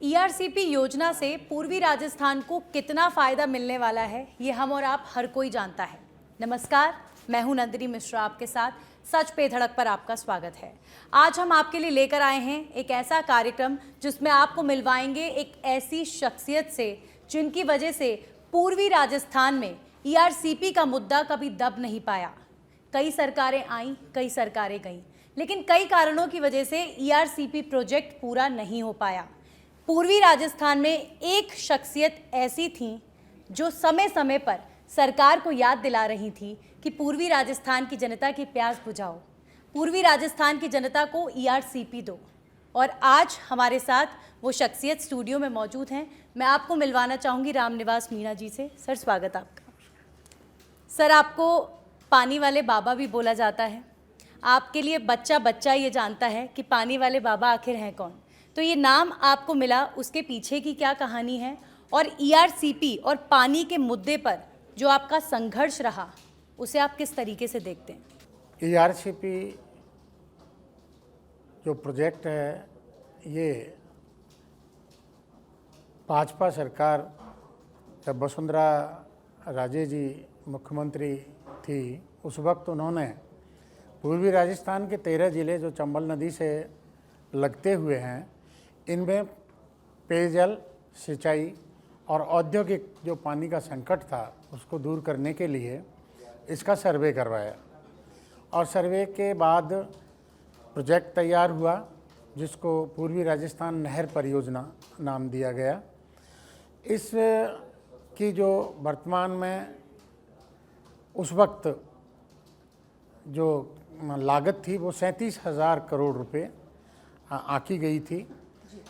ERCP योजना से पूर्वी राजस्थान को कितना फायदा मिलने वाला है, ये हम और आप हर कोई जानता है। नमस्कार, मैं हूं नंदिनी मिश्रा, आपके साथ सच पे धड़क पर आपका स्वागत है। आज हम आपके लिए लेकर आए हैं एक ऐसा कार्यक्रम जिसमें आपको मिलवाएंगे एक ऐसी शख्सियत से जिनकी वजह से पूर्वी राजस्थान में ईआरसीपी का मुद्दा कभी दब नहीं पाया। कई सरकारें आईं, कई सरकारें गईं, लेकिन कई कारणों की वजह से ईआरसीपी प्रोजेक्ट पूरा नहीं हो पाया। पूर्वी राजस्थान में एक शख्सियत ऐसी थी जो समय समय पर सरकार को याद दिला रही थी कि पूर्वी राजस्थान की जनता की प्यास बुझाओ, पूर्वी राजस्थान की जनता को ईआरसीपी दो। और आज हमारे साथ वो शख्सियत स्टूडियो में मौजूद हैं। मैं आपको मिलवाना चाहूँगी रामनिवास मीणा जी से। सर, स्वागत आपका। सर, आपको पानी वाले बाबा भी बोला जाता है। आपके लिए बच्चा बच्चा ये जानता है कि पानी वाले बाबा आखिर हैं कौन। तो ये नाम आपको मिला, उसके पीछे की क्या कहानी है, और ईआरसीपी और पानी के मुद्दे पर जो आपका संघर्ष रहा उसे आप किस तरीके से देखते हैं? ईआरसीपी जो प्रोजेक्ट है, ये भाजपा सरकार जब वसुंधरा राजे जी मुख्यमंत्री थी, उस वक्त उन्होंने पूर्वी राजस्थान के 13 ज़िले जो चंबल नदी से लगते हुए हैं, इनमें पेयजल, सिंचाई और औद्योगिक जो पानी का संकट था उसको दूर करने के लिए इसका सर्वे करवाया। और सर्वे के बाद प्रोजेक्ट तैयार हुआ जिसको पूर्वी राजस्थान नहर परियोजना नाम दिया गया। इस की जो वर्तमान में उस वक्त जो लागत थी वो 37,000 करोड़ रुपए आंकी गई थी।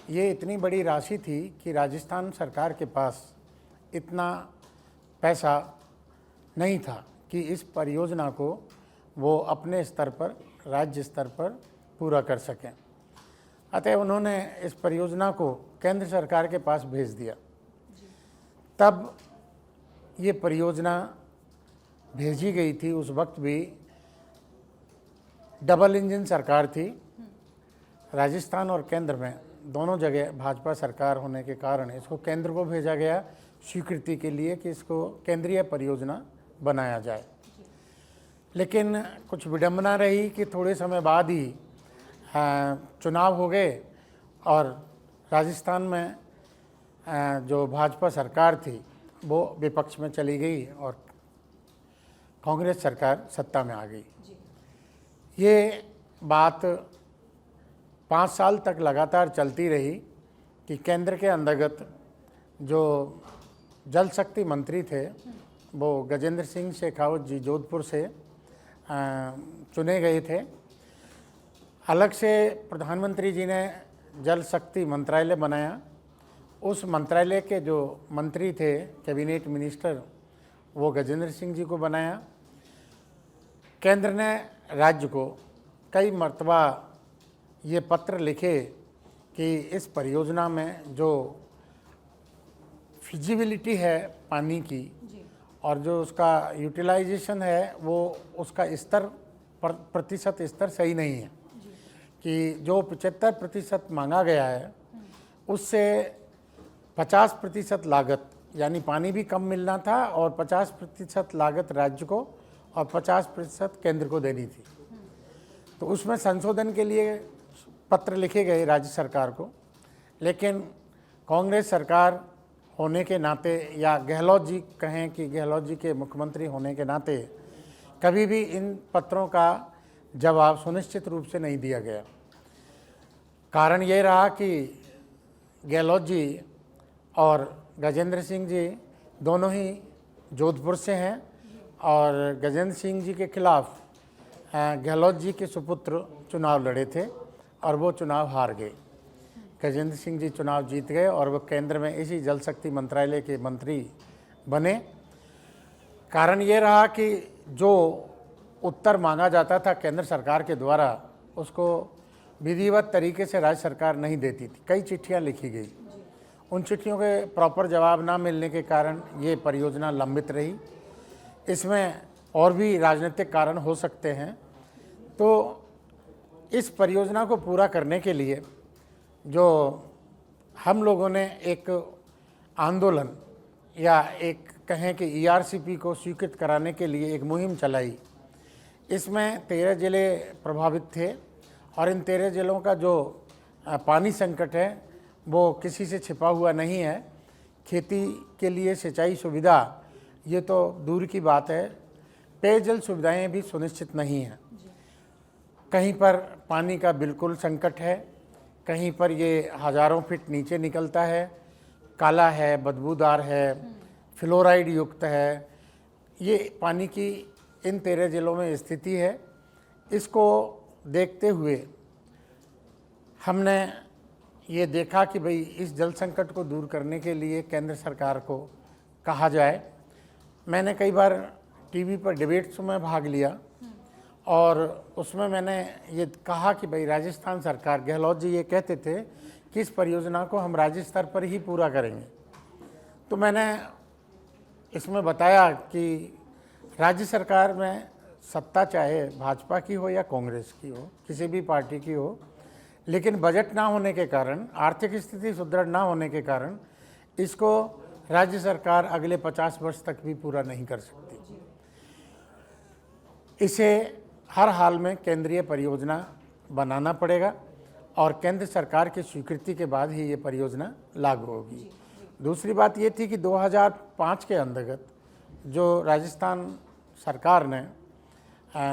ये इतनी बड़ी राशि थी कि राजस्थान सरकार के पास इतना पैसा नहीं था कि इस परियोजना को वो अपने स्तर पर, राज्य स्तर पर पूरा कर सकें। अतः उन्होंने इस परियोजना को केंद्र सरकार के पास भेज दिया। तब ये परियोजना भेजी गई थी। उस वक्त भी डबल इंजन सरकार थी। राजस्थान और केंद्र में दोनों जगह भाजपा सरकार होने के कारण इसको केंद्र को भेजा गया स्वीकृति के लिए कि इसको केंद्रीय परियोजना बनाया जाए। लेकिन कुछ विडंबना रही कि थोड़े समय बाद ही चुनाव हो गए और राजस्थान में जो भाजपा सरकार थी वो विपक्ष में चली गई और कांग्रेस सरकार सत्ता में आ गई। ये बात 5 साल तक लगातार चलती रही कि केंद्र के अंतर्गत जो जल शक्ति मंत्री थे वो गजेंद्र सिंह शेखावत जी जोधपुर से चुने गए थे। अलग से प्रधानमंत्री जी ने जल शक्ति मंत्रालय बनाया। उस मंत्रालय के जो मंत्री थे, कैबिनेट मिनिस्टर, वो गजेंद्र सिंह जी को बनाया। केंद्र ने राज्य को कई मर्तबा ये पत्र लिखे कि इस परियोजना में जो फिजिबिलिटी है पानी की और जो उसका यूटिलाइजेशन है वो उसका स्तर प्रतिशत स्तर सही नहीं है, कि जो 75% मांगा गया है उससे 50% लागत, यानी पानी भी कम मिलना था और 50% लागत राज्य को और 50% केंद्र को देनी थी। तो उसमें संशोधन के लिए पत्र लिखे गए राज्य सरकार को। लेकिन कांग्रेस सरकार होने के नाते, या गहलोत जी कहें कि गहलोत जी के मुख्यमंत्री होने के नाते, कभी भी इन पत्रों का जवाब सुनिश्चित रूप से नहीं दिया गया। कारण ये रहा कि गहलोत जी और गजेंद्र सिंह जी दोनों ही जोधपुर से हैं और गजेंद्र सिंह जी के खिलाफ गहलोत जी के सुपुत्र चुनाव लड़े थे और वो चुनाव हार गए। गजेंद्र सिंह जी चुनाव जीत गए और वो केंद्र में इसी जल शक्ति मंत्रालय के मंत्री बने। कारण ये रहा कि जो उत्तर मांगा जाता था केंद्र सरकार के द्वारा, उसको विधिवत तरीके से राज्य सरकार नहीं देती थी। कई चिट्ठियां लिखी गई, उन चिट्ठियों के प्रॉपर जवाब ना मिलने के कारण ये परियोजना लंबित रही। इसमें और भी राजनीतिक कारण हो सकते हैं। तो इस परियोजना को पूरा करने के लिए जो हम लोगों ने एक आंदोलन या एक कहें कि ईआरसीपी को स्वीकृत कराने के लिए एक मुहिम चलाई। इसमें 13 ज़िले प्रभावित थे और इन 13 ज़िलों का जो पानी संकट है वो किसी से छिपा हुआ नहीं है। खेती के लिए सिंचाई सुविधा ये तो दूर की बात है, पेयजल सुविधाएं भी सुनिश्चित नहीं हैं। कहीं पर पानी का बिल्कुल संकट है, कहीं पर ये हज़ारों फीट नीचे निकलता है, काला है, बदबूदार है, फ्लोराइड युक्त है। ये पानी की इन 13 ज़िलों में स्थिति है। इसको देखते हुए हमने ये देखा कि भाई इस जल संकट को दूर करने के लिए केंद्र सरकार को कहा जाए। मैंने कई बार टीवी पर डिबेट्स में भाग लिया और उसमें मैंने ये कहा कि भाई राजस्थान सरकार, गहलोत जी ये कहते थे कि इस परियोजना को हम राज्य स्तर पर ही पूरा करेंगे। तो मैंने इसमें बताया कि राज्य सरकार में सत्ता चाहे भाजपा की हो या कांग्रेस की हो, किसी भी पार्टी की हो, लेकिन बजट ना होने के कारण, आर्थिक स्थिति सुदृढ़ ना होने के कारण इसको राज्य सरकार अगले 50 वर्ष तक भी पूरा नहीं कर सकती। इसे हर हाल में केंद्रीय परियोजना बनाना पड़ेगा और केंद्र सरकार की स्वीकृति के बाद ही ये परियोजना लागू होगी। दूसरी बात ये थी कि 2005 के अंतर्गत जो राजस्थान सरकार ने,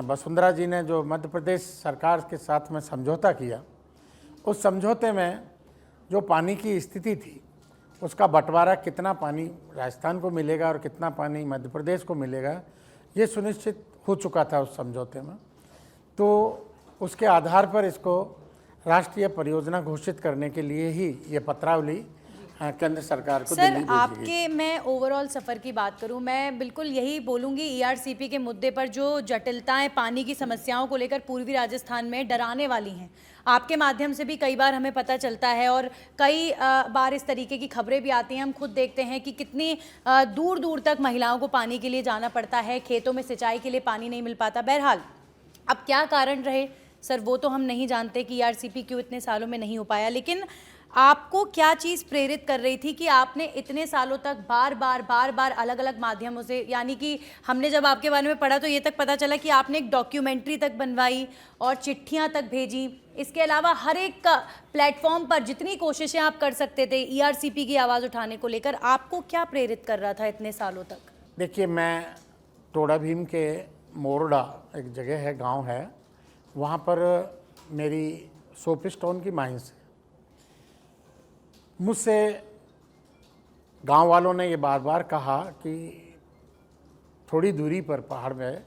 वसुंधरा जी ने जो मध्य प्रदेश सरकार के साथ में समझौता किया, उस समझौते में जो पानी की स्थिति थी उसका बंटवारा, कितना पानी राजस्थान को मिलेगा और कितना पानी मध्य प्रदेश को मिलेगा, ये सुनिश्चित हो चुका था उस समझौते में। तो उसके आधार पर इसको राष्ट्रीय परियोजना घोषित करने के लिए ही ये पत्रावली केंद्र सरकार को दिल्ली भेजी गई। आपके मैं ओवरऑल सफ़र की बात करूं, मैं बिल्कुल यही बोलूंगी, ईआरसीपी के मुद्दे पर जो जटिलताएं पानी की समस्याओं को लेकर पूर्वी राजस्थान में डराने वाली हैं, आपके माध्यम से भी कई बार हमें पता चलता है और कई बार इस तरीके की खबरें भी आती हैं। हम खुद देखते हैं कि कितनी दूर दूर तक महिलाओं को पानी के लिए जाना पड़ता है, खेतों में सिंचाई के लिए पानी नहीं मिल पाता। बहरहाल अब क्या कारण रहे सर, वो तो हम नहीं जानते कि ईआरसीपी क्यों इतने सालों में नहीं हो पाया, लेकिन आपको क्या चीज़ प्रेरित कर रही थी कि आपने इतने सालों तक बार बार अलग अलग माध्यमों से, यानी कि हमने जब आपके बारे में पढ़ा तो ये तक पता चला कि आपने एक डॉक्यूमेंट्री तक बनवाई और चिट्ठियां तक भेजी। इसके अलावा हर एक प्लेटफॉर्म पर जितनी कोशिशें आप कर सकते थे ईआरसीपी की आवाज़ उठाने को लेकर, आपको क्या प्रेरित कर रहा था इतने सालों तक? देखिए, मैं टोडा भीम के मोरडा एक जगह है, गांव है, वहाँ पर मेरी सोप स्टोन की माइंस है। मुझसे गांव वालों ने ये बार बार कहा कि थोड़ी दूरी पर पहाड़ में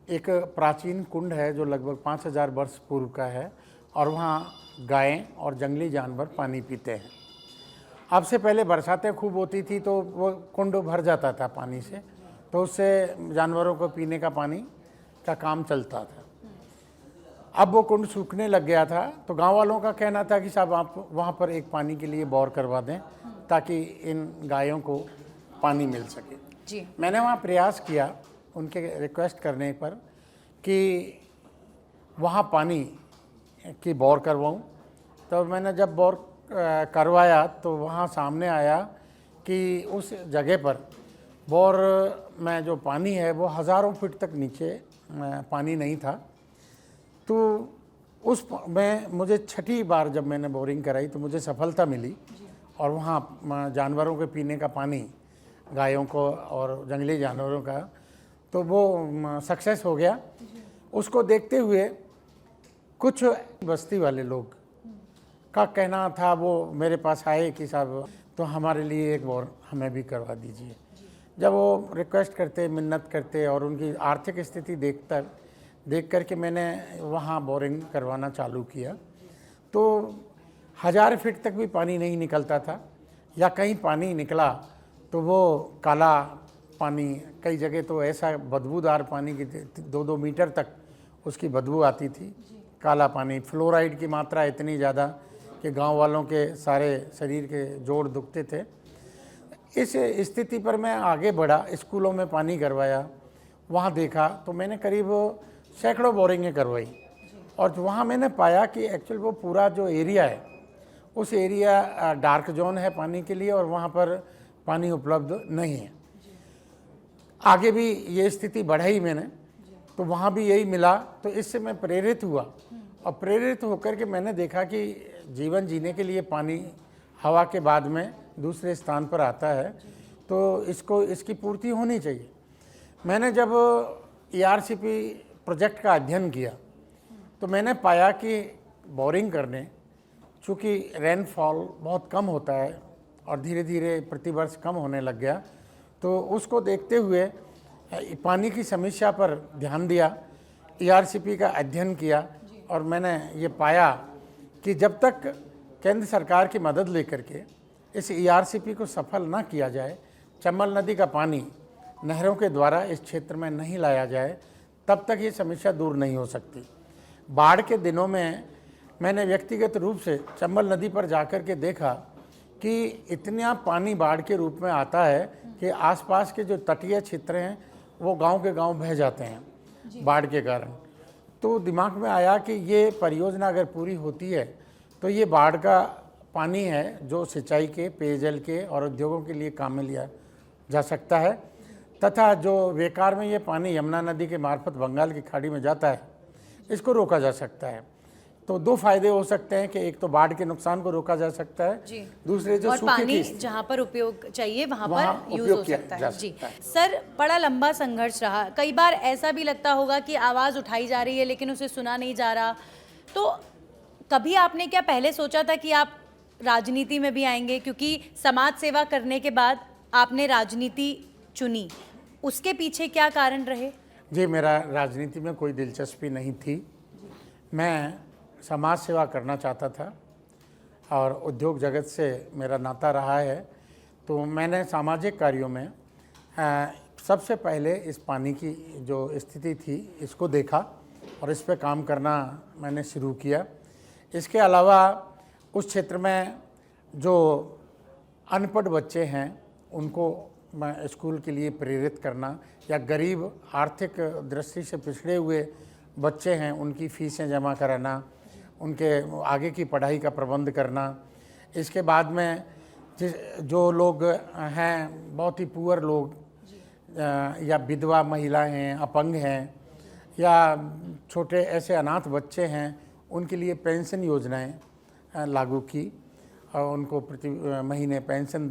एक प्राचीन कुंड है जो लगभग 5000 वर्ष पूर्व का है और वहाँ गायें और जंगली जानवर पानी पीते हैं। अब से पहले बरसातें खूब होती थी तो वो कुंड भर जाता था पानी से, तो उससे जानवरों को पीने का पानी का काम चलता था। अब वो कुंड सूखने लग गया था तो गांव वालों का कहना था कि साहब आप वहाँ पर एक पानी के लिए बोर करवा दें ताकि इन गायों को पानी मिल सके जी। मैंने वहाँ प्रयास किया उनके रिक्वेस्ट करने पर कि वहाँ पानी की बोर करवाऊँ। तो मैंने जब बोर करवाया तो वहाँ सामने आया कि उस जगह पर बोर में जो पानी है वो हज़ारों फीट तक नीचे पानी नहीं था। तो उस में मुझे छठी बार जब मैंने बोरिंग कराई तो मुझे सफलता मिली और वहाँ जानवरों के पीने का पानी, गायों को और जंगली जानवरों का, तो वो सक्सेस हो गया। उसको देखते हुए कुछ बस्ती वाले लोग का कहना था, वो मेरे पास आए कि साहब तो हमारे लिए एक बोर हमें भी करवा दीजिए। जब वो रिक्वेस्ट करते, मिन्नत करते और उनकी आर्थिक स्थिति देख कर के मैंने वहाँ बोरिंग करवाना चालू किया तो 1000 फीट तक भी पानी नहीं निकलता था, या कहीं पानी निकला तो वो काला पानी, कई जगह तो ऐसा बदबूदार पानी की 2-2 मीटर तक उसकी बदबू आती थी। काला पानी, फ्लोराइड की मात्रा इतनी ज़्यादा कि गांव वालों के सारे शरीर के जोड़ दुखते थे। इस स्थिति पर मैं आगे बढ़ा, स्कूलों में पानी करवाया, वहाँ देखा तो मैंने करीब सैकड़ों बोरिंगें करवाई और वहाँ मैंने पाया कि एक्चुअल वो पूरा जो एरिया है उस एरिया डार्क जोन है पानी के लिए और वहाँ पर पानी उपलब्ध नहीं है। आगे भी ये स्थिति बढ़ाई मैंने, तो वहाँ भी यही मिला, तो इससे मैं प्रेरित हुआ और प्रेरित होकर के मैंने देखा कि जीवन जीने के लिए पानी हवा के बाद में दूसरे स्थान पर आता है, तो इसकी पूर्ति होनी चाहिए। मैंने जब ERCP प्रोजेक्ट का अध्ययन किया तो मैंने पाया कि बोरिंग करने, चूँकि रेनफॉल बहुत कम होता है और धीरे धीरे प्रतिवर्ष कम होने लग गया, तो उसको देखते हुए पानी की समस्या पर ध्यान दिया, ERCP का अध्ययन किया और मैंने ये पाया कि जब तक केंद्र सरकार की मदद लेकर के इस ERCP को सफल ना किया जाए, चंबल नदी का पानी नहरों के द्वारा इस क्षेत्र में नहीं लाया जाए, तब तक ये समस्या दूर नहीं हो सकती। बाढ़ के दिनों में मैंने व्यक्तिगत रूप से चंबल नदी पर जाकर के देखा कि इतना पानी बाढ़ के रूप में आता है कि आसपास के जो तटीय क्षेत्र हैं वो गांव के गांव बह जाते हैं बाढ़ के कारण। तो दिमाग में आया कि ये परियोजना अगर पूरी होती है तो ये बाढ़ का पानी है जो सिंचाई के, पेयजल के और उद्योगों के लिए काम में लिया जा सकता है, तथा जो बेकार में ये पानी यमुना नदी के मार्फत बंगाल की खाड़ी में जाता है, इसको रोका जा सकता है। तो दो फायदे हो सकते हैं कि एक तो बाढ़ के नुकसान को रोका जा सकता है जी, दूसरे जो और सूखे पानी की जहाँ पर उपयोग चाहिए वहाँ वहाँ पर यूज उपयोग हो किया सकता जा है। जी सकता है। सर, बड़ा लंबा संघर्ष रहा, कई बार ऐसा भी लगता होगा कि आवाज़ उठाई जा रही है लेकिन उसे सुना नहीं जा रहा, तो कभी आपने क्या पहले सोचा था कि आप राजनीति में भी आएंगे? क्योंकि समाज सेवा करने के बाद आपने राजनीति चुनी, उसके पीछे क्या कारण रहे? जी, मेरा राजनीति में कोई दिलचस्पी नहीं थी। मैं समाज सेवा करना चाहता था और उद्योग जगत से मेरा नाता रहा है, तो मैंने सामाजिक कार्यों में सबसे पहले इस पानी की जो स्थिति थी इसको देखा और इस पे काम करना मैंने शुरू किया। इसके अलावा उस क्षेत्र में जो अनपढ़ बच्चे हैं उनको मैं स्कूल के लिए प्रेरित करना, या गरीब आर्थिक दृष्टि से पिछड़े हुए बच्चे हैं उनकी फ़ीसें जमा कराना, उनके आगे की पढ़ाई का प्रबंध करना। इसके बाद में जो लोग हैं बहुत ही पुअर लोग, या विधवा महिलाएं हैं, अपंग हैं, या छोटे ऐसे अनाथ बच्चे हैं, उनके लिए पेंशन योजनाएं लागू की और उनको प्रति महीने पेंशन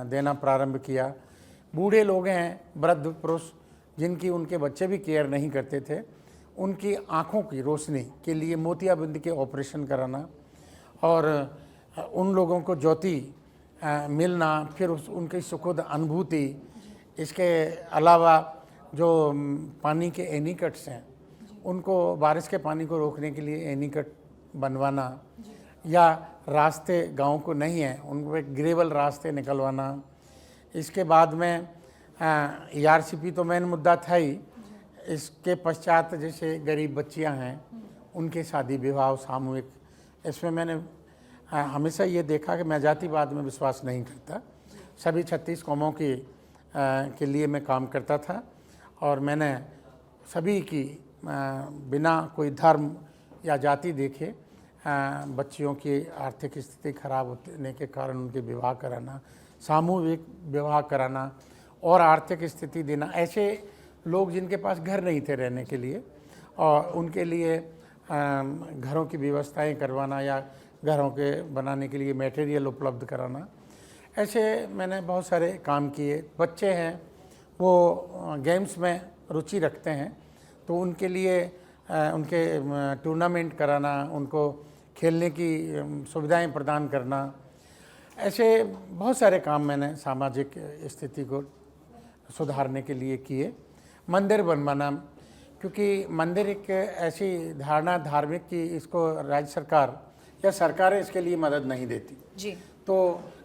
देना प्रारंभ किया। बूढ़े लोग हैं, वृद्ध पुरुष जिनकी उनके बच्चे भी केयर नहीं करते थे, उनकी आँखों की रोशनी के लिए मोतियाबिंद के ऑपरेशन कराना और उन लोगों को ज्योति मिलना, फिर उनकी सुखद अनुभूति। इसके अलावा जो पानी के एनीकट्स हैं उनको बारिश के पानी को रोकने के लिए एनीकट बनवाना, या रास्ते गांव को नहीं हैं उनको एक ग्रेवल रास्ते निकलवाना। इसके बाद में ERCP तो मेन मुद्दा था ही, इसके पश्चात जैसे गरीब बच्चियां हैं उनके शादी विवाह सामूहिक, इसमें मैंने हमेशा ये देखा कि मैं जातिवाद में विश्वास नहीं करता, सभी 36 कौमों के लिए मैं काम करता था और मैंने सभी की बिना कोई धर्म या जाति देखे बच्चियों की आर्थिक स्थिति खराब होने के कारण उनके विवाह कराना, सामूहिक विवाह कराना और आर्थिक स्थिति देना। ऐसे लोग जिनके पास घर नहीं थे रहने के लिए और उनके लिए घरों की व्यवस्थाएं करवाना या घरों के बनाने के लिए मटेरियल उपलब्ध कराना, ऐसे मैंने बहुत सारे काम किए। बच्चे हैं वो गेम्स में रुचि रखते हैं तो उनके लिए उनके टूर्नामेंट कराना, उनको खेलने की सुविधाएं प्रदान करना, ऐसे बहुत सारे काम मैंने सामाजिक स्थिति को सुधारने के लिए किए। मंदिर बनवाना, क्योंकि मंदिर एक ऐसी धारणा धार्मिक की इसको राज्य सरकार या सरकारें इसके लिए मदद नहीं देती जी। तो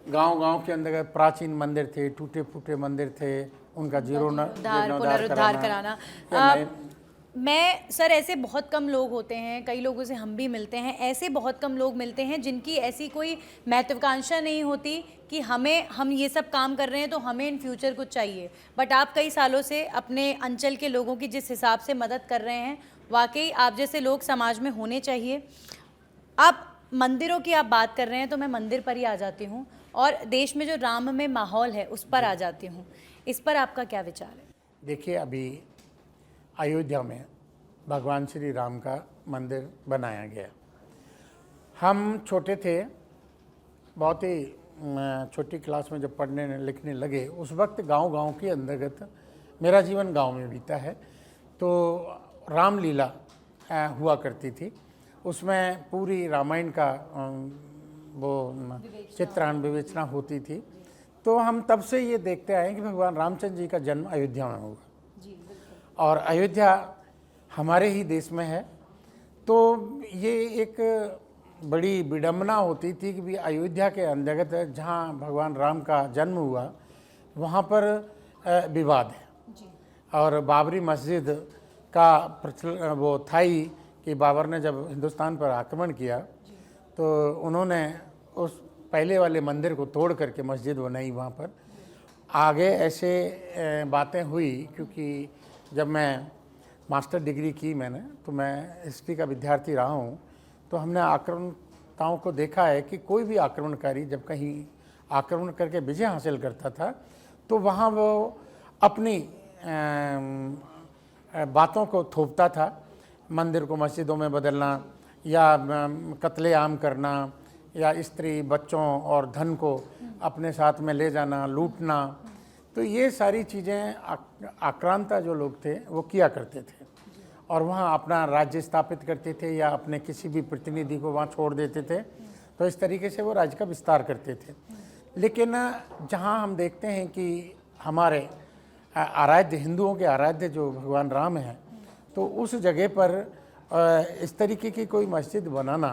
गांव-गांव के अंदर प्राचीन मंदिर थे, टूटे फूटे मंदिर थे, उनका पुनरुद्धार कराना। मैं सर, ऐसे बहुत कम लोग होते हैं, कई लोगों से हम भी मिलते हैं, ऐसे बहुत कम लोग मिलते हैं जिनकी ऐसी कोई महत्वाकांक्षा नहीं होती कि हम ये सब काम कर रहे हैं तो हमें इन फ्यूचर कुछ चाहिए, बट आप कई सालों से अपने अंचल के लोगों की जिस हिसाब से मदद कर रहे हैं, वाकई आप जैसे लोग समाज में होने चाहिए। आप मंदिरों की आप बात कर रहे हैं तो मैं मंदिर पर ही आ जाती हूँ और देश में जो राम में माहौल है उस पर आ जाती हूँ। इस पर आपका क्या विचार है? देखिए, अभी अयोध्या में भगवान श्री राम का मंदिर बनाया गया। हम छोटे थे, बहुत ही छोटी क्लास में जब पढ़ने लिखने लगे, उस वक्त गांव-गांव के अंतर्गत मेरा जीवन गांव में बीता है, तो रामलीला हुआ करती थी। उसमें पूरी रामायण का वो चित्रण विवेचना होती थी। तो हम तब से ये देखते आए कि भगवान रामचंद्र जी का जन्म अयोध्या में हुआ और अयोध्या हमारे ही देश में है। तो ये एक बड़ी विडंबना होती थी कि भी अयोध्या के अंतर्गत जहाँ भगवान राम का जन्म हुआ वहाँ पर विवाद है। और बाबरी मस्जिद का वो था ही कि बाबर ने जब हिंदुस्तान पर आक्रमण किया तो उन्होंने उस पहले वाले मंदिर को तोड़ करके मस्जिद बनाई वहाँ पर। आगे ऐसे बातें हुई, क्योंकि जब मैं मास्टर डिग्री की मैंने, तो मैं हिस्ट्री का विद्यार्थी रहा हूँ, तो हमने आक्रमणताओं को देखा है कि कोई भी आक्रमणकारी जब कहीं आक्रमण करके विजय हासिल करता था तो वहाँ वो अपनी बातों को थोपता था। मंदिर को मस्जिदों में बदलना या कत्लेआम करना या स्त्री बच्चों और धन को अपने साथ में ले जाना, लूटना, तो ये सारी चीज़ें आक्रांता जो लोग थे वो किया करते थे और वहाँ अपना राज्य स्थापित करते थे या अपने किसी भी प्रतिनिधि को वहाँ छोड़ देते थे। तो इस तरीके से वो राज्य का विस्तार करते थे। लेकिन जहाँ हम देखते हैं कि हमारे आराध्य, हिंदुओं के आराध्य जो भगवान राम हैं, तो उस जगह पर इस तरीके की कोई मस्जिद बनाना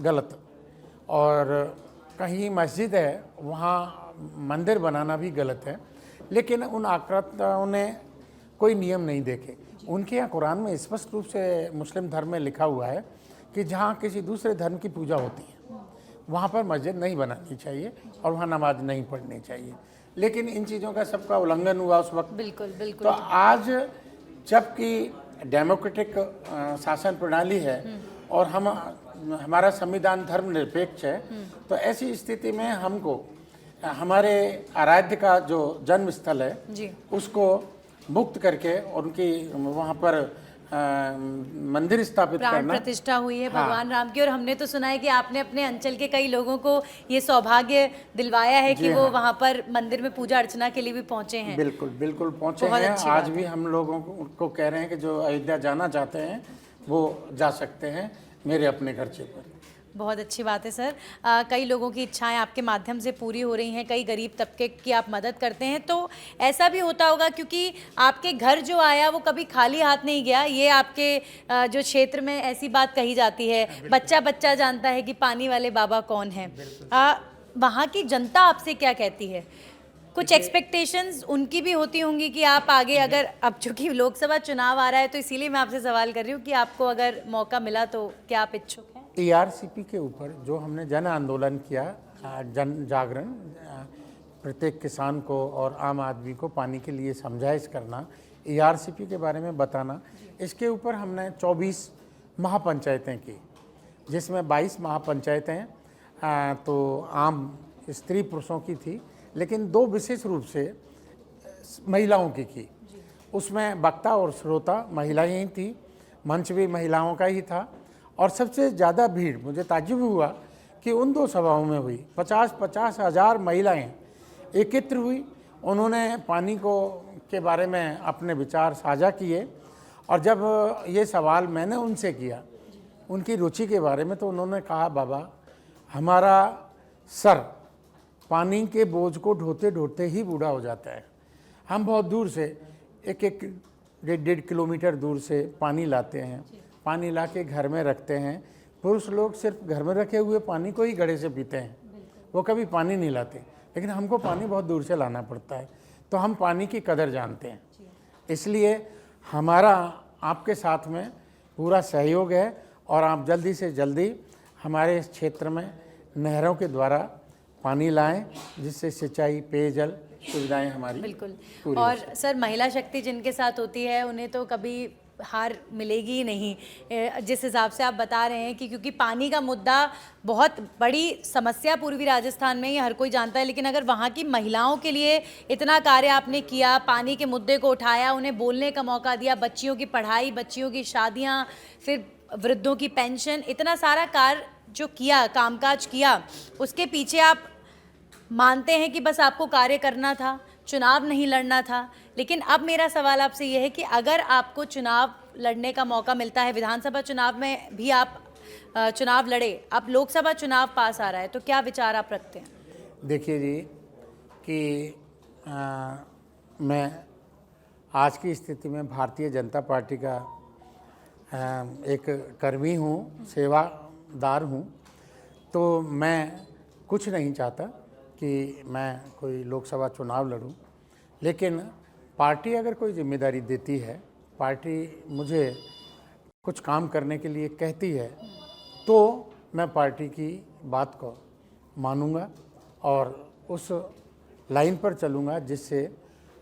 गलत, और कहीं मस्जिद है वहाँ मंदिर बनाना भी गलत है। लेकिन उन आक्रांताओं ने कोई नियम नहीं देखे। उनके यहाँ कुरान में स्पष्ट रूप से मुस्लिम धर्म में लिखा हुआ है कि जहाँ किसी दूसरे धर्म की पूजा होती है वहाँ पर मस्जिद नहीं बनानी चाहिए और वहाँ नमाज नहीं पढ़नी चाहिए। लेकिन इन चीज़ों का सबका उल्लंघन हुआ उस वक्त। बिल्कुल बिल्कुल। तो आज जबकि डेमोक्रेटिक शासन प्रणाली है और हमारा संविधान धर्मनिरपेक्ष है, तो ऐसी स्थिति में हमको हमारे आराध्य का जो जन्म स्थल है जी, उसको मुक्त करके उनकी वहाँ पर मंदिर स्थापित प्राण करना। प्रतिष्ठा हुई है भगवान राम की, और हमने तो सुना है कि आपने अपने अंचल के कई लोगों को ये सौभाग्य दिलवाया है कि वो वहाँ पर मंदिर में पूजा अर्चना के लिए भी पहुँचे हैं। बिल्कुल बिल्कुल पहुँचे हैं। आज भी हम लोगों को कह रहे हैं कि जो अयोध्या जाना चाहते हैं वो जा सकते हैं मेरे अपने खर्चे पर। बहुत अच्छी बात है सर। कई लोगों की इच्छाएं आपके माध्यम से पूरी हो रही हैं, कई गरीब तबके की आप मदद करते हैं, तो ऐसा भी होता होगा क्योंकि आपके घर जो आया वो कभी खाली हाथ नहीं गया। ये आपके जो क्षेत्र में ऐसी बात कही जाती है, बच्चा बच्चा जानता है कि पानी वाले बाबा कौन है। वहाँ की जनता आपसे क्या कहती है? कुछ एक्सपेक्टेशंस उनकी भी होती होंगी कि आप आगे, अगर अब चूंकि लोकसभा चुनाव आ रहा है तो इसीलिए मैं आपसे सवाल कर रही हूँ कि आपको अगर मौका मिला तो क्या आप इच्छुक हैं? ERCP के ऊपर जो हमने जन आंदोलन किया, जन जागरण, प्रत्येक किसान को और आम आदमी को पानी के लिए समझाइश करना, ERCP के बारे में बताना, इसके ऊपर हमने 24 महापंचायतें की, जिसमें 22 महापंचायतें तो आम स्त्री पुरुषों की थी, लेकिन 2 विशेष रूप से महिलाओं की। उसमें वक्ता और श्रोता महिलाएं ही थी, मंच भी महिलाओं का ही था, और सबसे ज़्यादा भीड़ मुझे ताज्जुब हुआ कि उन 2 सभाओं में हुई। 50 हज़ार महिलाएं एकत्र हुई, उन्होंने पानी के बारे में अपने विचार साझा किए, और जब ये सवाल मैंने उनसे किया उनकी रुचि के बारे में, तो उन्होंने कहा, बाबा हमारा सर पानी के बोझ को ढोते ढोते ही बूढ़ा हो जाता है। हम बहुत दूर से 1-1.5 किलोमीटर दूर से पानी लाते हैं, पानी ला के घर में रखते हैं। पुरुष लोग सिर्फ घर में रखे हुए पानी को ही घड़े से पीते हैं, वो कभी पानी नहीं लाते, लेकिन हमको पानी बहुत दूर से लाना पड़ता है, तो हम पानी की कदर जानते हैं। इसलिए हमारा आपके साथ में पूरा सहयोग है, और आप जल्दी से जल्दी हमारे इस क्षेत्र में नहरों के द्वारा पानी लाएं, जिससे सिंचाई, पेयजल सुविधाएं हमारी बिल्कुल। पूरी और सर, महिला शक्ति जिनके साथ होती है उन्हें तो कभी हार मिलेगी ही नहीं, जिस हिसाब से आप बता रहे हैं कि क्योंकि पानी का मुद्दा बहुत बड़ी समस्या पूर्वी राजस्थान में, ये हर कोई जानता है। लेकिन अगर वहाँ की महिलाओं के लिए इतना कार्य आपने किया, पानी के मुद्दे को उठाया, उन्हें बोलने का मौका दिया, बच्चियों की पढ़ाई, बच्चियों की शादियाँ, फिर वृद्धों की पेंशन, इतना सारा कार्य जो किया, कामकाज किया, उसके पीछे आप मानते हैं कि बस आपको कार्य करना था, चुनाव नहीं लड़ना था। लेकिन अब मेरा सवाल आपसे यह है कि अगर आपको चुनाव लड़ने का मौका मिलता है, विधानसभा चुनाव में भी आप चुनाव लड़े, अब लोकसभा चुनाव पास आ रहा है, तो क्या विचार आप रखते हैं? देखिए जी कि मैं आज की स्थिति में भारतीय जनता पार्टी का एक कर्मी हूँ, सेवादार हूँ, तो मैं कुछ नहीं चाहता कि मैं कोई लोकसभा चुनाव लड़ूं। लेकिन पार्टी अगर कोई जिम्मेदारी देती है, पार्टी मुझे कुछ काम करने के लिए कहती है, तो मैं पार्टी की बात को मानूंगा और उस लाइन पर चलूँगा जिससे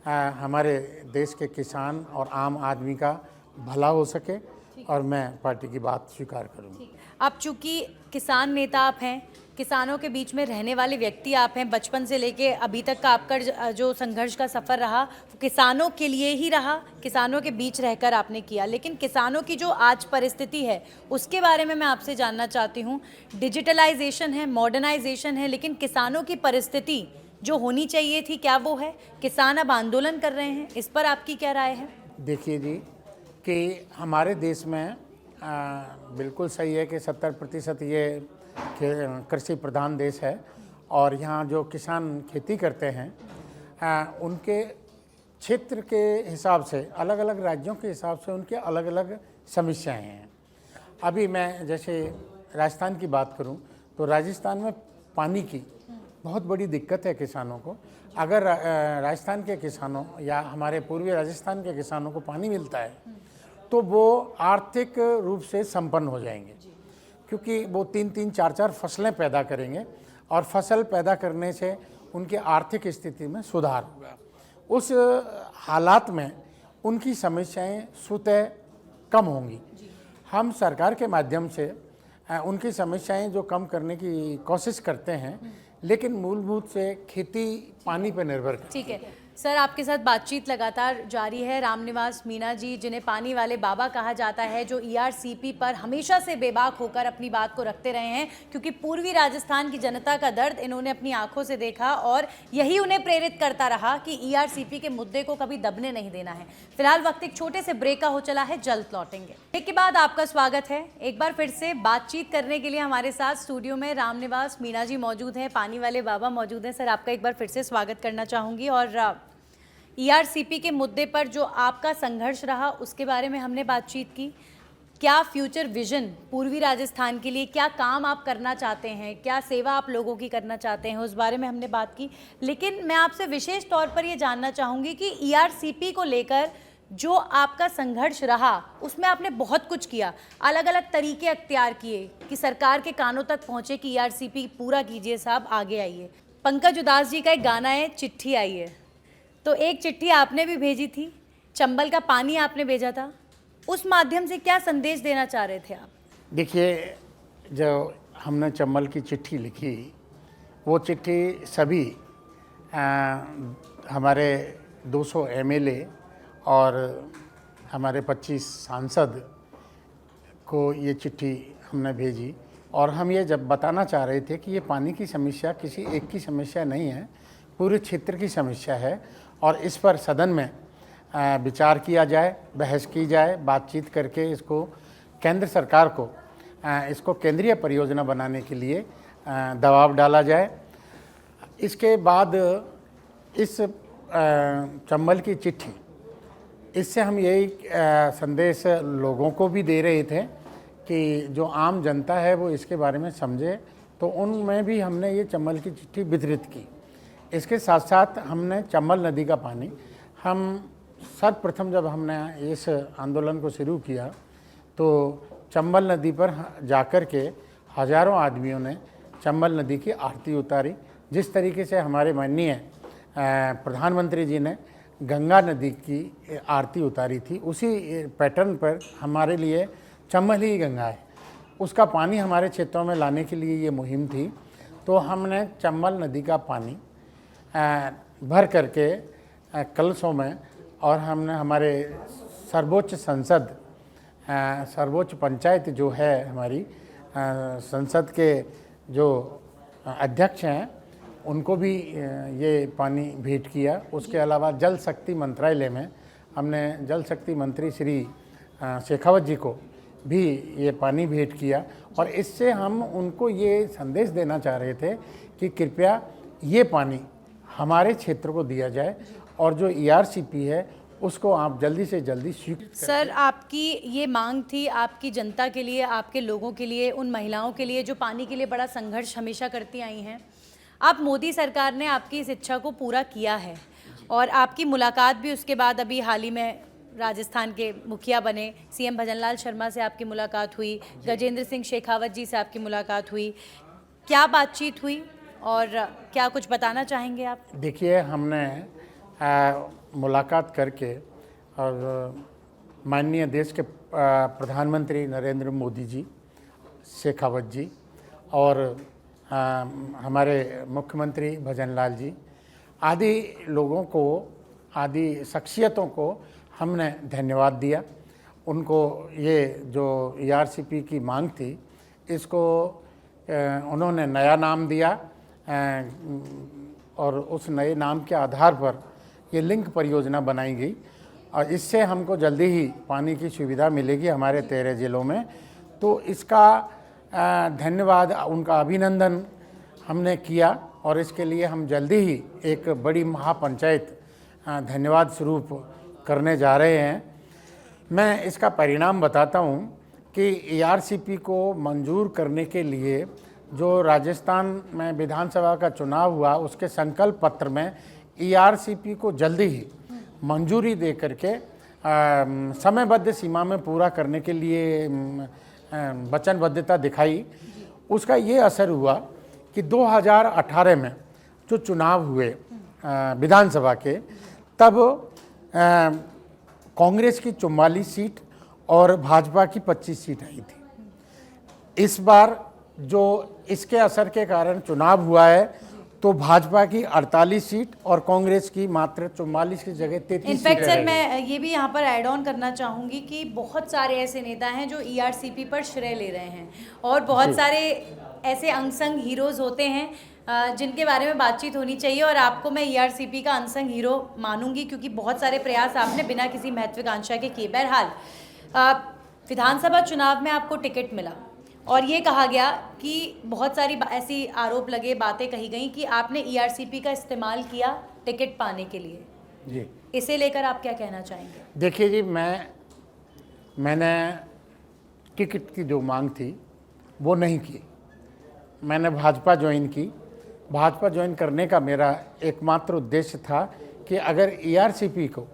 हमारे देश के किसान और आम आदमी का भला हो सके और मैं पार्टी की बात स्वीकार करूँगा। आप चूंकि किसान नेता आप हैं, किसानों के बीच में रहने वाले व्यक्ति आप हैं, बचपन से लेके अभी तक का आपका जो संघर्ष का सफ़र रहा वो किसानों के लिए ही रहा, किसानों के बीच रहकर आपने किया। लेकिन किसानों की जो आज परिस्थिति है उसके बारे में मैं आपसे जानना चाहती हूँ। डिजिटलाइजेशन है, मॉडर्नाइजेशन है, लेकिन किसानों की परिस्थिति जो होनी चाहिए थी, क्या वो है? किसान अब आंदोलन कर रहे हैं, इस पर आपकी क्या राय है? देखिए जी कि हमारे देश में बिल्कुल सही है कि 70% ये कृषि प्रधान देश है और यहाँ जो किसान खेती करते हैं उनके क्षेत्र के हिसाब से, अलग अलग राज्यों के हिसाब से उनके अलग अलग समस्याएं हैं। अभी मैं जैसे राजस्थान की बात करूं तो राजस्थान में पानी की बहुत बड़ी दिक्कत है किसानों को। अगर राजस्थान के किसानों या हमारे पूर्वी राजस्थान के किसानों को पानी मिलता है तो वो आर्थिक रूप से संपन्न हो जाएंगे, क्योंकि वो 3-3, 4-4 फसलें पैदा करेंगे और फसल पैदा करने से उनके आर्थिक स्थिति में सुधार होगा। उस हालात में उनकी समस्याएं स्वतः कम होंगी। हम सरकार के माध्यम से उनकी समस्याएं जो कम करने की कोशिश करते हैं, लेकिन मूलभूत से खेती पानी पर निर्भर करती है। ठीक है सर, आपके साथ बातचीत लगातार जारी है। रामनिवास मीणा जी, जिन्हें पानी वाले बाबा कहा जाता है, जो ईआरसीपी पर हमेशा से बेबाक होकर अपनी बात को रखते रहे हैं, क्योंकि पूर्वी राजस्थान की जनता का दर्द इन्होंने अपनी आंखों से देखा और यही उन्हें प्रेरित करता रहा कि ईआरसीपी के मुद्दे को कभी दबने नहीं देना है। फिलहाल वक्त एक छोटे से ब्रेक का हो चला है, जल्द लौटेंगे। ब्रेक के बाद आपका स्वागत है। एक बार फिर से बातचीत करने के लिए हमारे साथ स्टूडियो में रामनिवास मीणा जी मौजूद हैं, पानी वाले बाबा मौजूद हैं। सर, आपका एक बार फिर से स्वागत करना चाहूँगी। और ईआरसीपी के मुद्दे पर जो आपका संघर्ष रहा उसके बारे में हमने बातचीत की। क्या फ्यूचर विजन पूर्वी राजस्थान के लिए, क्या काम आप करना चाहते हैं, क्या सेवा आप लोगों की करना चाहते हैं, उस बारे में हमने बात की। लेकिन मैं आपसे विशेष तौर पर ये जानना चाहूँगी कि ईआरसीपी को लेकर जो आपका संघर्ष रहा उसमें आपने बहुत कुछ किया, अलग अलग तरीके अख्तियार किए कि सरकार के कानों तक पहुँचे कि ईआरसीपी पूरा कीजिए साहब, आगे आइए। पंकज उदास जी का एक गाना है, चिट्ठी आई है, तो एक चिट्ठी आपने भी भेजी थी, चंबल का पानी आपने भेजा था, उस माध्यम से क्या संदेश देना चाह रहे थे आप? देखिए, जो हमने चंबल की चिट्ठी लिखी, वो चिट्ठी सभी हमारे 200 एमएलए और हमारे 25 सांसद को ये चिट्ठी हमने भेजी और हम ये जब बताना चाह रहे थे कि ये पानी की समस्या किसी एक की समस्या नहीं है, पूरे क्षेत्र की समस्या है और इस पर सदन में विचार किया जाए, बहस की जाए, बातचीत करके इसको केंद्र सरकार को इसको केंद्रीय परियोजना बनाने के लिए दबाव डाला जाए। इसके बाद इस चंबल की चिट्ठी, इससे हम यही संदेश लोगों को भी दे रहे थे कि जो आम जनता है वो इसके बारे में समझे, तो उनमें भी हमने ये चंबल की चिट्ठी वितरित की। इसके साथ साथ हमने चंबल नदी का पानी, हम सर्वप्रथम जब हमने इस आंदोलन को शुरू किया तो चंबल नदी पर जाकर के हजारों आदमियों ने चंबल नदी की आरती उतारी। जिस तरीके से हमारे माननीय प्रधानमंत्री जी ने गंगा नदी की आरती उतारी थी, उसी पैटर्न पर हमारे लिए चंबल ही गंगा है, उसका पानी हमारे क्षेत्रों में लाने के लिए ये मुहिम थी। तो हमने चंबल नदी का पानी भर करके कलशों में, और हमने हमारे सर्वोच्च संसद, सर्वोच्च पंचायत जो है हमारी संसद के जो अध्यक्ष हैं, उनको भी ये पानी भेंट किया। उसके अलावा जल शक्ति मंत्रालय में हमने जल शक्ति मंत्री श्री शेखावत जी को भी ये पानी भेंट किया, और इससे हम उनको ये संदेश देना चाह रहे थे कि कृपया ये पानी हमारे क्षेत्र को दिया जाए, और जो ERCP है उसको आप जल्दी से जल्दी स्वीकृत करें। सर, आपकी ये मांग थी आपकी जनता के लिए, आपके लोगों के लिए, उन महिलाओं के लिए जो पानी के लिए बड़ा संघर्ष हमेशा करती आई हैं। आप मोदी सरकार ने आपकी इस इच्छा को पूरा किया है, और आपकी मुलाकात भी उसके बाद अभी हाल ही में राजस्थान के मुखिया बने CM भजनलाल शर्मा से आपकी मुलाकात हुई, गजेंद्र सिंह शेखावत जी से आपकी मुलाकात हुई। क्या बातचीत हुई और क्या कुछ बताना चाहेंगे आप? देखिए, हमने मुलाकात करके, और माननीय देश के प्रधानमंत्री नरेंद्र मोदी जी, शेखावत जी, और हमारे मुख्यमंत्री भजनलाल जी आदि लोगों को, आदि शख्सियतों को हमने धन्यवाद दिया। उनको ये जो ERCP की मांग थी, इसको उन्होंने नया नाम दिया, और उस नए नाम के आधार पर ये लिंक परियोजना बनाई गई, और इससे हमको जल्दी ही पानी की सुविधा मिलेगी हमारे 13 ज़िलों में। तो इसका धन्यवाद, उनका अभिनंदन हमने किया, और इसके लिए हम जल्दी ही एक बड़ी महापंचायत धन्यवाद स्वरूप करने जा रहे हैं। मैं इसका परिणाम बताता हूँ कि ERCP को मंजूर करने के लिए जो राजस्थान में विधानसभा का चुनाव हुआ, उसके संकल्प पत्र में ERCP को जल्दी ही मंजूरी दे करके समयबद्ध सीमा में पूरा करने के लिए वचनबद्धता दिखाई। उसका ये असर हुआ कि 2018 में जो चुनाव हुए विधानसभा के, तब कांग्रेस की 44 सीट और भाजपा की 25 सीट आई थी। इस बार जो इसके असर के कारण चुनाव हुआ है, तो भाजपा की 48 सीट और कांग्रेस की मात्र 44 की जगह 33 सीट। इनफैक्ट सर, मैं ये भी यहाँ पर ऐड ऑन करना चाहूँगी कि बहुत सारे ऐसे नेता हैं जो ERCP पर श्रेय ले रहे हैं, और बहुत सारे ऐसे अनसंग हीरोज़ होते हैं जिनके बारे में बातचीत होनी चाहिए, और आपको मैं ERCP का अनसंग हीरो मानूंगी, क्योंकि बहुत सारे प्रयास आपने बिना किसी महत्वाकांक्षा के किए। बहरहाल, विधानसभा चुनाव में आपको टिकट मिला, और ये कहा गया कि बहुत सारी ऐसी आरोप लगे, बातें कही गई कि आपने ERCP का इस्तेमाल किया टिकट पाने के लिए जी। इसे लेकर आप क्या कहना चाहेंगे? देखिए जी, मैंने टिकट की जो मांग थी वो नहीं की। मैंने भाजपा ज्वाइन की। भाजपा ज्वाइन करने का मेरा एकमात्र उद्देश्य था कि अगर ERCP को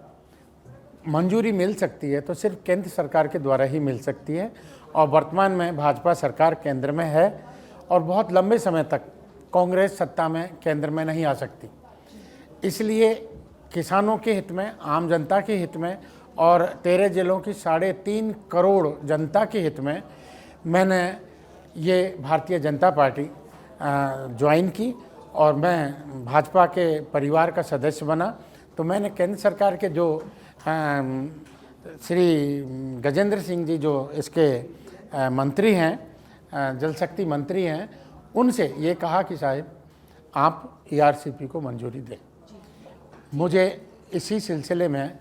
मंजूरी मिल सकती है तो सिर्फ केंद्र सरकार के द्वारा ही मिल सकती है, और वर्तमान में भाजपा सरकार केंद्र में है, और बहुत लंबे समय तक कांग्रेस सत्ता में केंद्र में नहीं आ सकती। इसलिए किसानों के हित में, आम जनता के हित में, और 13 जिलों की 3.5 करोड़ जनता के हित में मैंने ये भारतीय जनता पार्टी ज्वाइन की, और मैं भाजपा के परिवार का सदस्य बना। तो मैंने केंद्र सरकार के जो श्री गजेंद्र सिंह जी जो इसके मंत्री हैं, जल शक्ति मंत्री हैं, उनसे ये कहा कि साहब आप ERCP को मंजूरी दें। मुझे इसी सिलसिले में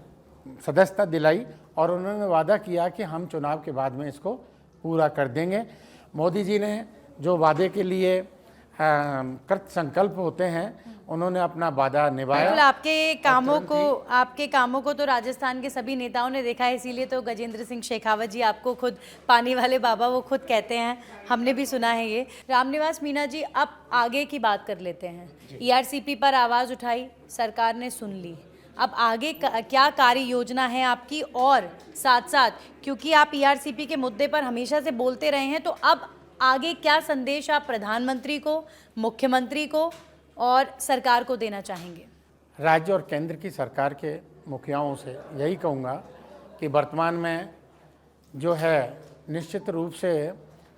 सदस्यता दिलाई, और उन्होंने वादा किया कि हम चुनाव के बाद में इसको पूरा कर देंगे। मोदी जी ने जो वादे के लिए कृत संकल्प होते हैं, उन्होंने अपना वादा निभाया। बिल्कुल, आपके कामों को तो राजस्थान के सभी नेताओं ने देखा है, इसीलिए तो गजेंद्र सिंह शेखावत जी आपको खुद पानी वाले बाबा वो खुद कहते हैं, हमने भी सुना है ये। रामनिवास मीणा जी, अब आगे की बात कर लेते हैं। ERCP पर आवाज़ उठाई, सरकार ने सुन ली, अब आगे क्या कार्य योजना है आपकी? और साथ साथ, क्योंकि आप ERCP के मुद्दे पर हमेशा से बोलते रहे हैं, तो अब आगे क्या संदेश आप प्रधानमंत्री को, मुख्यमंत्री को और सरकार को देना चाहेंगे? राज्य और केंद्र की सरकार के मुखियाओं से यही कहूँगा कि वर्तमान में जो है निश्चित रूप से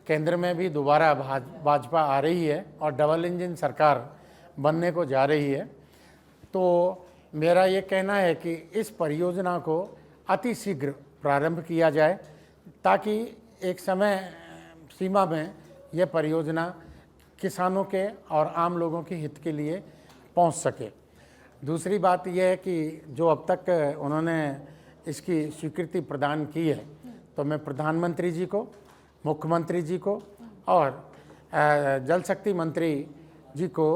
केंद्र में भी दोबारा भाजपा आ रही है और डबल इंजन सरकार बनने को जा रही है। तो मेरा ये कहना है कि इस परियोजना को अति शीघ्र प्रारंभ किया जाए ताकि एक समय सीमा में यह परियोजना किसानों के और आम लोगों के हित के लिए पहुंच सके। दूसरी बात यह है कि जो अब तक उन्होंने इसकी स्वीकृति प्रदान की है, तो मैं प्रधानमंत्री जी को, मुख्यमंत्री जी को और जल शक्ति मंत्री जी को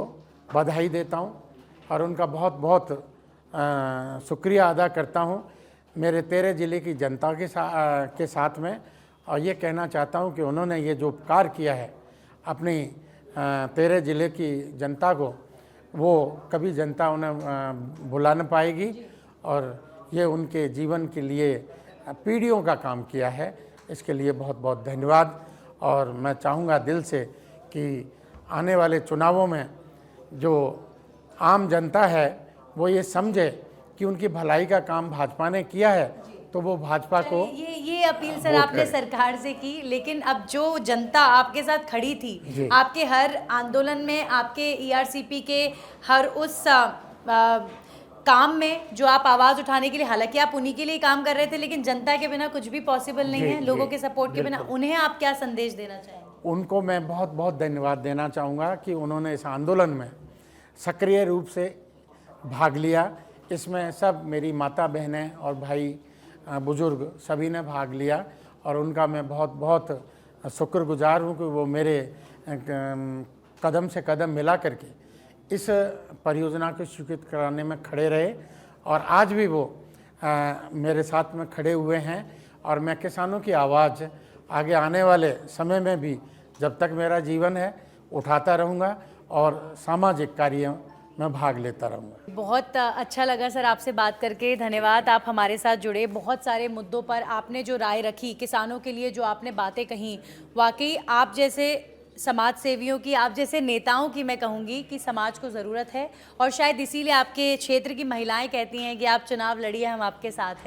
बधाई देता हूं और उनका बहुत बहुत शुक्रिया अदा करता हूं मेरे 13 ज़िले की जनता के साथ में। और ये कहना चाहता हूं कि उन्होंने ये जो उपकार किया है अपनी 13 ज़िले की जनता को, वो कभी जनता उन्हें भुला न पाएगी और ये उनके जीवन के लिए पीढ़ियों का काम किया है। इसके लिए बहुत बहुत धन्यवाद। और मैं चाहूँगा दिल से कि आने वाले चुनावों में जो आम जनता है वो ये समझे कि उनकी भलाई का काम भाजपा ने किया है, तो वो भाजपा को ये अपील सर आपने सरकार से की, लेकिन अब जो जनता आपके साथ खड़ी थी, आपके हर आंदोलन में, आपके ईआरसीपी के हर उस काम में जो आप आवाज़ उठाने के लिए, हालांकि आप उन्हीं के लिए काम कर रहे थे, लेकिन जनता के बिना कुछ भी पॉसिबल नहीं है, लोगों के सपोर्ट के बिना। उन्हें आप क्या संदेश देना चाहेंगे? उनको मैं बहुत बहुत धन्यवाद देना चाहूँगा कि उन्होंने इस आंदोलन में सक्रिय रूप से भाग लिया। इसमें सब मेरी माता बहनें और भाई बुजुर्ग सभी ने भाग लिया और उनका मैं बहुत बहुत शुक्रगुजार हूँ कि वो मेरे कदम से कदम मिला करके इस परियोजना को स्वीकृत कराने में खड़े रहे और आज भी वो मेरे साथ में खड़े हुए हैं। और मैं किसानों की आवाज़ आगे आने वाले समय में भी, जब तक मेरा जीवन है, उठाता रहूँगा और सामाजिक कार्यों में भाग लेता रहूँगा। बहुत अच्छा लगा सर आपसे बात करके, धन्यवाद। आप हमारे साथ जुड़े, बहुत सारे मुद्दों पर आपने जो राय रखी, किसानों के लिए जो आपने बातें कहीं, वाकई आप जैसे समाज सेवियों की, आप जैसे नेताओं की मैं कहूँगी कि समाज को ज़रूरत है। और शायद इसीलिए आपके क्षेत्र की महिलाएं कहती हैं कि आप चुनाव लड़िए, हम आपके साथ हैं।